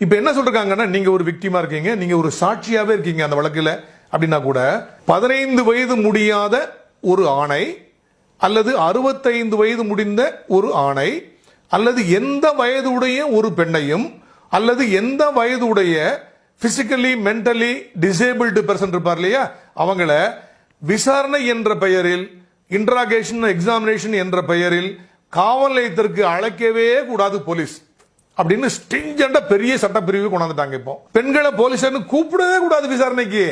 இப்ப என்ன சொல்றாங்கன்னா, நீங்க ஒரு விக்டிமா இருக்கீங்க, நீங்க ஒரு சாட்சியாவே இருக்கீங்க அந்த வழக்குல அப்படின்னா கூட 15 வயது முடியாத ஒரு ஆணை அல்லது 65 வயது முடிந்த ஒரு ஆணை அல்லது எந்த வயதுடைய ஒரு பெண்ணையும் அல்லது எந்த வயதுடைய பிசிக்கலி மென்டலி டிசேபிள்டு பர்சன் இருப்பார் இல்லையா, அவங்கள விசாரணை என்ற பெயரில், இன்ட்ராகேஷன் எக்ஸாமினேஷன் என்ற பெயரில் காவல் நிலையத்திற்கு அழைக்கவே கூடாது போலீஸ் அப்படின்னு ஸ்ட்ரிஞ்சண்டா பெரிய சட்டப்பிரிவு கொண்டாந்துட்டாங்க. இப்போ பெண்களை போலீஸ் கூப்பிடவே கூடாது விசாரணைக்கு.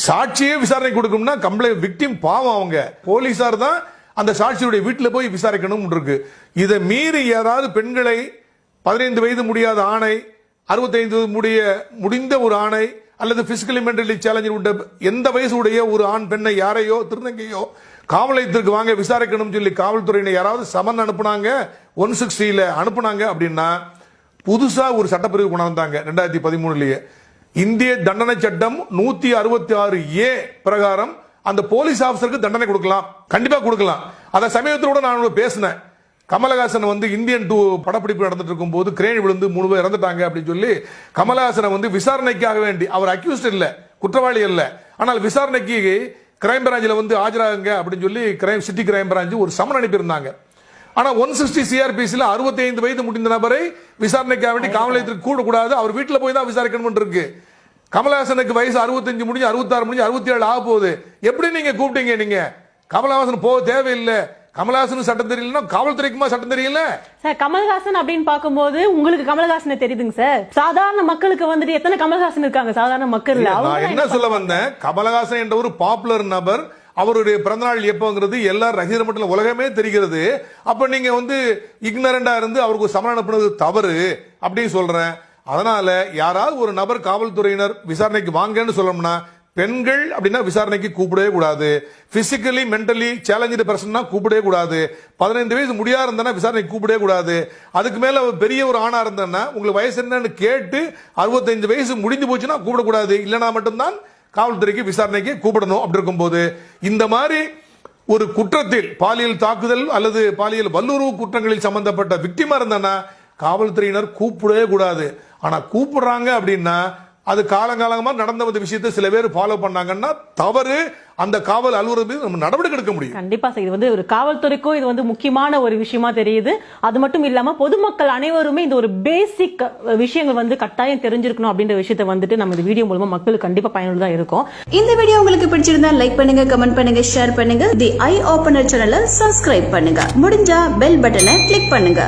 சாட்சியே விசாரணை கொடுக்கணும்னா கம்ப்ளைண்ட் விக்டிம் பாவம், அவங்க போலீசார் தான் அந்த சாட்சியுடைய வீட்டில் போய் விசாரிக்கணும் இருக்கு. இதை மீறி யாராவது பெண்களை 15 வயது முடியாத ஆணை, 65 முடிந்த ஒரு ஆணை அல்லது பிசிக்கலி மென்டலி சேலஞ்ச் உள்ள எந்த வயசு உடைய ஒரு ஆண் பெண்ணை யாரையோ திருநங்கையோ காவல் நிலையத்திற்கு வாங்க விசாரிக்கணும் சொல்லி காவல்துறையினர் யாராவது சமன் அனுப்புனாங்க, 160 அனுப்புனாங்க அப்படின்னா புதுசா ஒரு சட்டப்பிரிவு கொண்டாந்தாங்க 2013 இந்திய தண்டனை சட்டம் 166A பிரகாரம் அந்த போலீஸ் ஆபீசருக்கு தண்டனை கொடுக்கலாம், கண்டிப்பா கொடுக்கலாம். அத சமயத்தோட நான் பேசினேன். கமலஹாசன் இந்தியன் 2 படப்பிடிப்பு நடந்துட்டு இருக்கும் போது கிரேன் விழுந்து 3 பேர் இறந்துட்டாங்க அப்படின்னு சொல்லி கமலஹாசனை விசாரணைக்காக வேண்டி, அவர் அக்யூஸ்ட் இல்ல, குற்றவாளி இல்ல, ஆனால் விசாரணைக்கு கிரைம் பிராஞ்சில் ஆஜராகுங்க அப்படின்னு சொல்லி சிட்டி கிரைம் பிரான்ச் ஒரு சமன் அனுப்பியிருந்தாங்க. ஆனா 160 CRPC 65 வயது முடிந்த நபரை விசாரணைக்காக வேண்டி காவல் நிலையத்திற்கு கூடக்கூடாது, அவர் வீட்டில் போய் தான் விசாரிக்கணும் இருக்கு. கமலஹாசனுக்கு வயசு 65 முடிஞ்சு 66 முடிஞ்சு 67 ஆக போகுது. எப்படி நீங்க கூப்பிட்டீங்க? நீங்க கமலஹாசன் போக தேவையில்லை. கமலஹாசன் சட்டம் தெரியலன்னா காவல்துறைக்குமா சட்டம் தெரியல? சார் கமலஹாசன் அப்படின்னு பார்க்கும்போது உங்களுக்கு கமலஹாசன் தெரியுதுங்க சார். சாதாரண மக்களுக்கு எத்தனை கமலஹாசன் இருக்காங்க சாதாரண மக்கள்? நான் என்ன சொல்ல வந்தேன், கமலஹாசன் என்ற ஒரு பாப்புலர் நபர், அவருடைய பிறந்தநாள் எப்பங்கிறது எல்லாரும் ரசிகர் மட்டத்தில் உலகமே தெரிகிறது. அப்ப நீங்க இக்னரண்டா இருந்து அவருக்கு சமன் அனுப்புனது தவறு அப்படின்னு சொல்றேன். அதனால யாராவது ஒரு நபர் காவல்துறையினர் விசாரணைக்கு வாங்கன்னு சொல்லணும்னா பெண்கள் அப்படின்னா விசாரணைக்கு கூப்பிடவே கூடாது. பிசிக்கலி மென்டலி சேலஞ்சு பர்சன்னா கூப்பிடவே கூடாது. 15 வயசு முடியா இருந்தா விசாரணைக்கு கூப்பிடவே கூடாது. அதுக்கு மேல பெரிய ஒரு ஆணா இருந்தா உங்களுக்கு வயசு என்னன்னு கேட்டு 65 வயசு முடிஞ்சு போச்சுன்னா கூப்பிடக்கூடாது. இல்லைன்னா மட்டும்தான் காவல்துறைக்கு விசாரணைக்கு கூப்பிடணும். அப்படி இருக்கும்போது இந்த மாதிரி ஒரு குற்றத்தில் பாலியல் தாக்குதல் அல்லது பாலியல் வல்லுறவு குற்றங்களில் சம்பந்தப்பட்ட விக்டிமா இருந்தா காவல்துறையினர் கூப்பிடவே கூடாது. ஆனா கூப்பிடுறாங்க அப்படின்னா அது காலங்காலமா நடந்த விஷயத்தை சில பேர் ஃபாலோ பண்ணாங்கன்னா தவறு. அந்த காவல் அலுவலர் மீது நம்ம நடவடிக்கை எடுக்க முடியும். கண்டிப்பா சார். இது ஒரு காவல்துறைக்கும் இது முக்கியமான ஒரு விஷயமா தெரியுது. அது மட்டும் இல்லாம பொதுமக்கள் அனைவருமே இந்த ஒரு பேசிக் விஷயங்கள் கட்டாயம் தெரிஞ்சிருக்கணும் அப்படின்ற விஷயத்தை நம்ம இந்த வீடியோ மூலமா மக்களுக்கு கண்டிப்பா பயனுள்ளதா இருக்கும். இந்த வீடியோ உங்களுக்கு பிடிச்சிருந்தா லைக் பண்ணுங்க, கமெண்ட் பண்ணுங்க, ஷேர் பண்ணுங்க. தி ஐ ஓபனர் சேனலை சப்ஸ்கிரைப் பண்ணுங்க. முடிஞ்சா பெல் பட்டனை கிளிக் பண்ணுங்க.